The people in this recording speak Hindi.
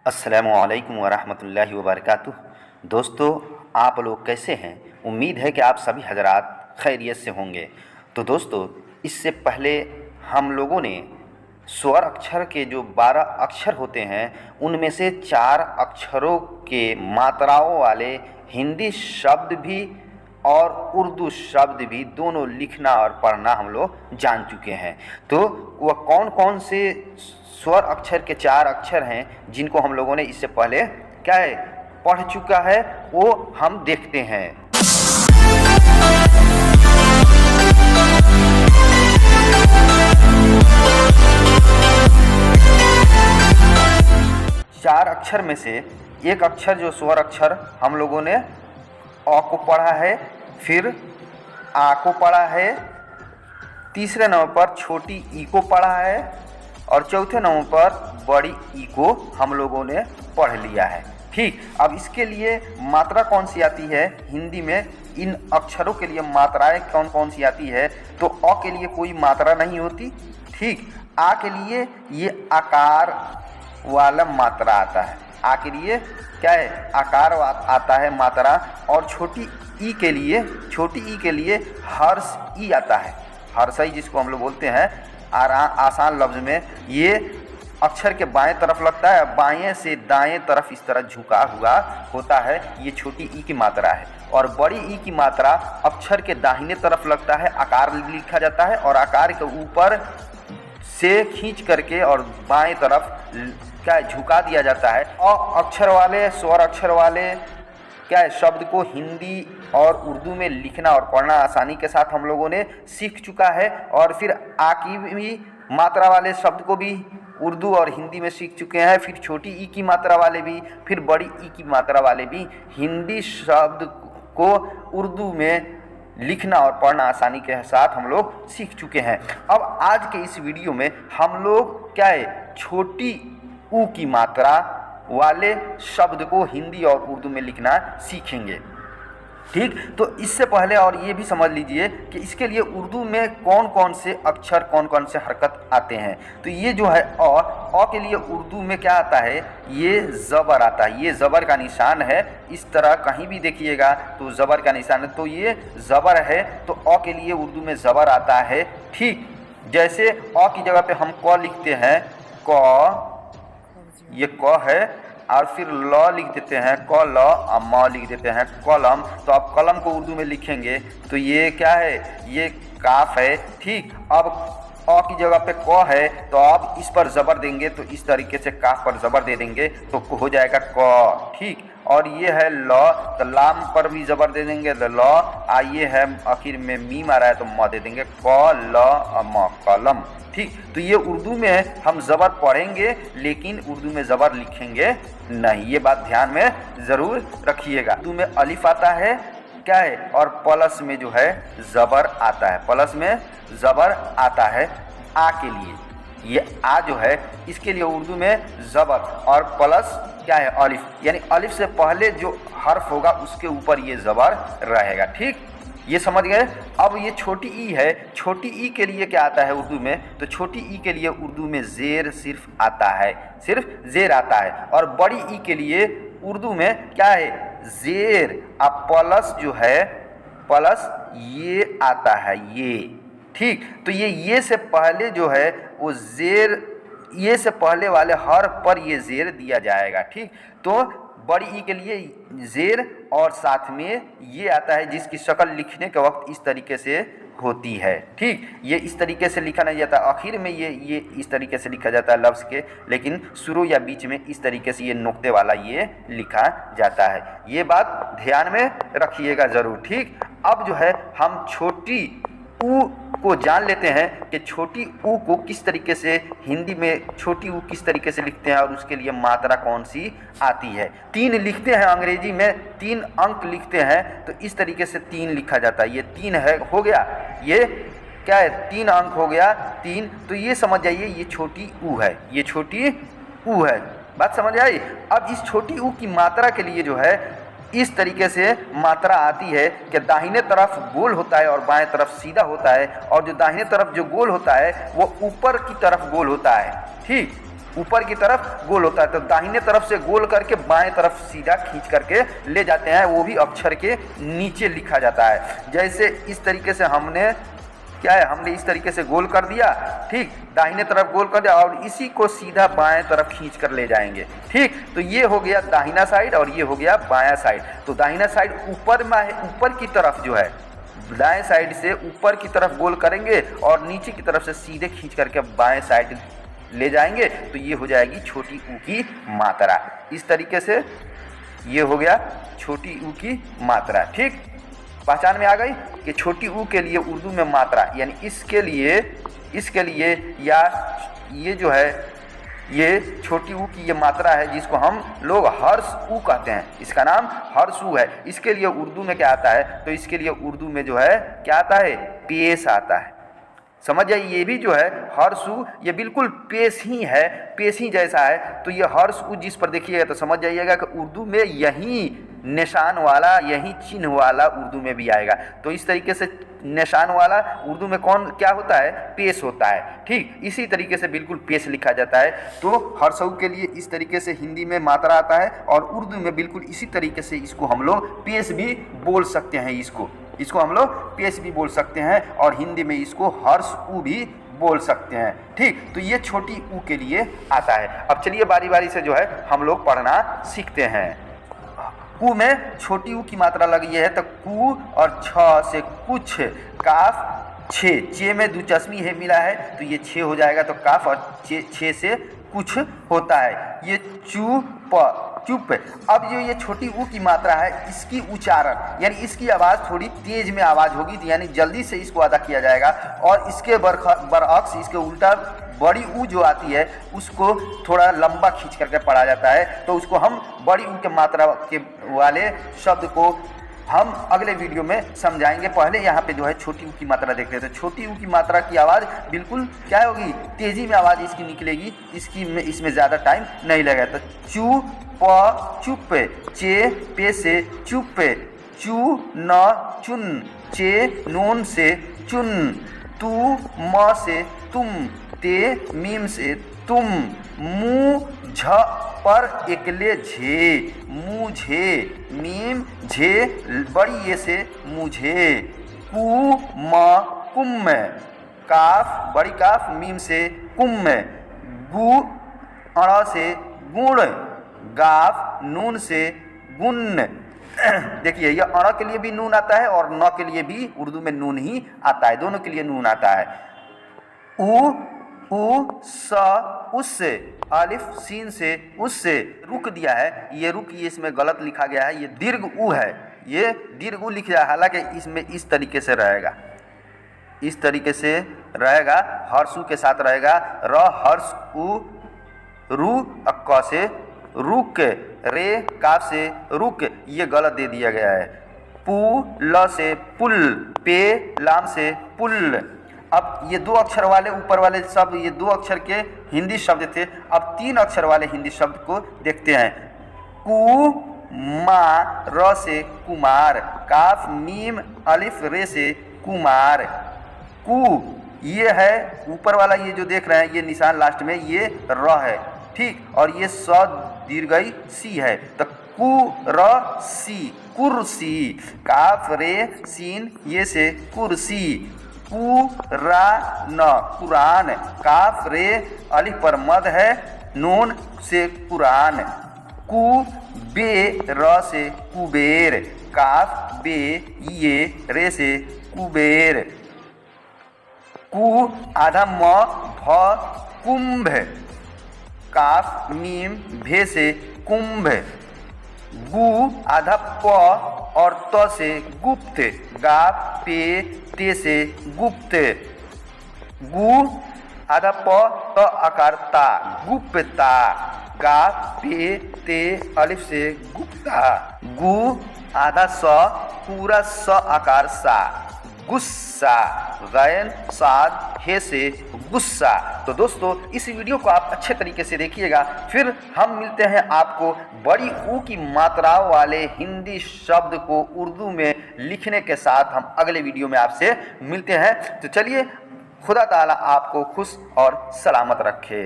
अस्सलामुअलैकुम वरहमतुल्लाहि वबरकातुह। दोस्तों, आप लोग कैसे हैं? उम्मीद है कि आप सभी हजरात खैरियत से होंगे। तो दोस्तों, इससे पहले हम लोगों ने स्वर अक्षर के जो 12 अक्षर होते हैं उनमें से 4 अक्षरों के मात्राओं वाले हिंदी शब्द भी और उर्दू शब्द भी दोनों लिखना और पढ़ना हम लोग जान चुके हैं। तो वह कौन कौन से स्वर अक्षर के 4 अक्षर हैं जिनको हम लोगों ने इससे पहले क्या है पढ़ चुका है, वो हम देखते हैं। चार अक्षर में से एक अक्षर जो स्वर अक्षर हम लोगों ने अ को पढ़ा है, फिर आ को पढ़ा है, तीसरे नंबर पर छोटी ई को पढ़ा है और चौथे नंबर पर बड़ी ई को हम लोगों ने पढ़ लिया है। ठीक, अब इसके लिए मात्रा कौन सी आती है हिंदी में? इन अक्षरों के लिए मात्राएं कौन कौन सी आती है? तो अ के लिए कोई मात्रा नहीं होती। ठीक, आ के लिए ये आकार वाला मात्रा आता है। आ के लिए क्या है? आकार आता है मात्रा। और छोटी ई के लिए हर्ष ई आता है। हर्षई जिसको हम लोग बोलते हैं आसान लफ्ज़ में, ये अक्षर के बाएं तरफ लगता है, बाएं से दाएं तरफ इस तरह झुका हुआ होता है। ये छोटी ई की मात्रा है। और बड़ी ई की मात्रा अक्षर के दाहिने तरफ लगता है, आकार लिखा जाता है और आकार के ऊपर से खींच करके और बाएं तरफ क्या झुका दिया जाता है। और अक्षर वाले स्वर अक्षर वाले क्या है शब्द को हिंदी और उर्दू में लिखना और पढ़ना आसानी के साथ हम लोगों ने सीख चुका है। और फिर आ की भी मात्रा वाले शब्द को भी उर्दू और हिंदी में सीख चुके हैं। फिर छोटी ई की मात्रा वाले भी, फिर बड़ी ई की मात्रा वाले भी हिंदी शब्द को उर्दू में लिखना और पढ़ना आसानी के साथ हम लोग सीख चुके हैं। अब आज के इस वीडियो में हम लोग क्या है छोटी ऊ की मात्रा वाले शब्द को हिंदी और उर्दू में लिखना सीखेंगे। ठीक, तो इससे पहले और ये भी समझ लीजिए कि इसके लिए उर्दू में कौन कौन से अक्षर कौन कौन से हरकत आते हैं। तो ये जो है अ के लिए उर्दू में क्या आता है? ये ज़बर आता है। ये ज़बर का निशान है। इस तरह कहीं भी देखिएगा तो ज़बर का निशान है, तो ये ज़बर है। तो अ के लिए उर्दू में ज़बर आता है। ठीक, जैसे अ की जगह पे हम क लिखते हैं, क, ये क है, और फिर ल लिख देते हैं, क ल, और म लिख देते हैं कलम। तो आप कलम को उर्दू में लिखेंगे तो ये क्या है? ये काफ है। ठीक, अब अ की जगह पे क है तो आप इस पर ज़बर देंगे तो इस तरीके से काफ पर ज़बर दे देंगे तो हो जाएगा क। ठीक, और ये है ल, तो लाम पर भी ज़बर दे देंगे तो ल। ये है आखिर में मीम आ रहा है तो म दे देंगे, क ल म, कलम। ठीक, तो ये उर्दू में हम ज़बर पढ़ेंगे लेकिन उर्दू में ज़बर लिखेंगे नहीं। ये बात ध्यान में ज़रूर रखिएगा। उर्दू में अलिफ आता है क्या है, और प्लस में जो है ज़बर आता है। प्लस में ज़बर आता है आ के लिए। ये आ जो है इसके लिए उर्दू में ज़बर और प्लस क्या है? अलिफ, यानी अलिफ से पहले जो हर्फ होगा उसके ऊपर ये ज़बर रहेगा। ठीक, ये समझ गए। अब ये छोटी ई है। छोटी ई के लिए क्या आता है उर्दू में? तो छोटी ई के लिए उर्दू में ज़ेर सिर्फ आता है, सिर्फ ज़ेर आता है। और बड़ी ई के लिए उर्दू में क्या है? ज़ेर। अब प्लस जो है प्लस ये आता है, ये। ठीक, तो ये से पहले जो है वो ज़ेर, ये से पहले वाले हर्फ पर ये ज़ेर दिया जाएगा। ठीक, तो बड़ी ई के लिए ज़ेर और साथ में ये आता है जिसकी शक्ल लिखने के वक्त इस तरीके से होती है। ठीक, ये इस तरीके से लिखा नहीं जाता, आखिर में ये इस तरीके से लिखा जाता है लफ्ज़ के, लेकिन शुरू या बीच में इस तरीके से ये नुक्ते वाला ये लिखा जाता है। ये बात ध्यान में रखिएगा ज़रूर। ठीक, अब जो है हम छोटी ऊ को जान लेते हैं कि छोटी ऊ को किस तरीके से हिंदी में छोटी ऊ किस तरीके से लिखते हैं और उसके लिए मात्रा कौन सी आती है। 3 लिखते हैं, अंग्रेजी में 3 अंक लिखते हैं तो इस तरीके से 3 लिखा जाता है। ये 3 है, हो गया। ये क्या है? 3 अंक हो गया, 3। तो ये समझ जाइए ये छोटी ऊ है, ये छोटी ऊ है। बात समझ आई? अब इस छोटी ऊ की मात्रा के लिए जो है इस तरीके से मात्रा आती है कि दाहिने तरफ गोल होता है और बाएं तरफ सीधा होता है, और जो दाहिने तरफ जो गोल होता है वो ऊपर की तरफ गोल होता है। ठीक, ऊपर की तरफ गोल होता है, तो दाहिने तरफ से गोल करके बाएं तरफ सीधा खींच करके ले जाते हैं, वो भी अक्षर के नीचे लिखा जाता है। जैसे इस तरीके से हमने इस तरीके से गोल कर दिया, ठीक, दाहिने तरफ गोल कर दिया और इसी को सीधा बाएं तरफ खींच कर ले जाएंगे, ठीक। तो ये हो गया दाहिना साइड और ये हो गया बायां साइड। तो दाहिना साइड ऊपर की तरफ जो है, दाएं साइड से ऊपर की तरफ गोल करेंगे और नीचे की तरफ से सीधे खींच करके बाएं साइड ले जाएंगे, तो ये हो जाएगी छोटी ऊ की मात्रा। इस तरीके से ये हो गया छोटी ऊ की मात्रा, ठीक। पहचान में आ गई कि छोटी ऊ के लिए उर्दू में मात्रा, यानी इसके लिए या ये जो है ये छोटी ऊ की ये मात्रा है जिसको हम लोग हर्ष ऊ कहते हैं, इसका नाम हर्ष ऊ है। इसके लिए उर्दू में क्या आता है, तो इसके लिए उर्दू में जो है क्या आता है, पेश आता है। समझ जाइए, ये भी जो है हर्षु ये बिल्कुल पेश ही जैसा है। तो ये हर्षु जिस पर देखिएगा तो समझ जाइएगा कि उर्दू में यही निशान वाला, यही चिन्ह वाला उर्दू में भी आएगा। तो इस तरीके से निशान वाला उर्दू में क्या होता है, पेश होता है, ठीक। इसी तरीके से बिल्कुल पेश लिखा जाता है। तो हर्षु के लिए इस तरीके से हिंदी में मात्रा आता है और उर्दू में बिल्कुल इसी तरीके से इसको हम लोग पेश भी बोल सकते हैं। इसको हम लोग पेश भी बोल सकते हैं और हिंदी में इसको हर्ष ऊ भी बोल सकते हैं, ठीक। तो ये छोटी ऊ के लिए आता है। अब चलिए बारी बारी से जो है हम लोग पढ़ना सीखते हैं। कु में छोटी ऊ की मात्रा लगी है, तो कु और छ से कुछ, काफ छे, चे में दुचस्मी है मिला है तो ये छे हो जाएगा, तो काफ और छे से कुछ होता है। ये चुप। अब जो ये छोटी ऊ की मात्रा है, इसकी उच्चारण यानी इसकी आवाज़ थोड़ी तेज में आवाज़ होगी, यानी जल्दी से इसको अदा किया जाएगा। और इसके बरअक्स इसके उल्टा बड़ी ऊ जो आती है उसको थोड़ा लंबा खींच करके पढ़ा जाता है। तो उसको हम बड़ी ऊ के मात्रा के वाले शब्द को हम अगले वीडियो में समझाएंगे। पहले यहाँ पे जो है छोटी ऊ की मात्रा देख लेते हैं। छोटी ऊ की मात्रा की आवाज़ बिल्कुल क्या होगी, तेज़ी में आवाज़ इसकी निकलेगी, इसमें ज़्यादा टाइम नहीं लगेगा। तो चुप, चे पे से चुप, चू न चुन, चे नून से चुन, तू म से तुम, ते मीम से तुम, मुँह झ पर एकले झे, मुझे, मीम झे बड़ी ये से मुझे, कु म कुम, काफ बड़ी काफ मीम से कुम, गु अण से गुण, गाफ नून से गुण। देखिए ये अण के लिए भी नून आता है और न के लिए भी उर्दू में नून ही आता है, दोनों के लिए नून आता है। उ स उससे, अलिफ सीन से उससे, रुक दिया है, ये रुक ये इसमें गलत लिखा गया है, ये दीर्घ उ है, ये दीर्घ उ लिख जाए, हालांकि इसमें इस तरीके से रहेगा, इस तरीके से रहेगा, हर्षु के साथ रहेगा, र हर्ष उ, रू क से रुक, रे काफ से रुक, ये गलत दे दिया गया है। पू ल से पुल, पे लाम से पुल। अब ये दो अक्षर वाले ऊपर वाले शब्द, ये दो अक्षर के हिंदी शब्द थे। अब तीन अक्षर वाले हिंदी शब्द को देखते हैं। कु मा र से कुमार, काफ मीम अलिफ रे से कुमार। कु ये है ऊपर वाला, ये जो देख रहे हैं ये निशान लास्ट में ये र है, ठीक, और ये स दीर्घई सी है, तो कु र सी कुर्सी, काफ रे सीन ये से कुर्सी। कुरा न कुरान, काफ रे अलिफ पर मद है, नून से कुरान। कु बे र से कुबेर, काफ बे ये रे से कुबेर। कु आधा म भ कुंभ, काफ मीम भे से कुंभ। गु आधा प और त से गुप्त, गाफ पे ते से गुप्त। गु आधा प त आकार ता, गुप्ता, गाफ पे ते अलिफ से गुप्ता। गु आधा स पूरा स आकार सा, गुस्सा, गैन साद हे से गुस्सा। तो दोस्तों इस वीडियो को आप अच्छे तरीके से देखिएगा, फिर हम मिलते हैं आपको बड़ी ऊ की मात्रा वाले हिंदी शब्द को उर्दू में लिखने के साथ। हम अगले वीडियो में आपसे मिलते हैं। तो चलिए, खुदा ताला आपको खुश और सलामत रखे।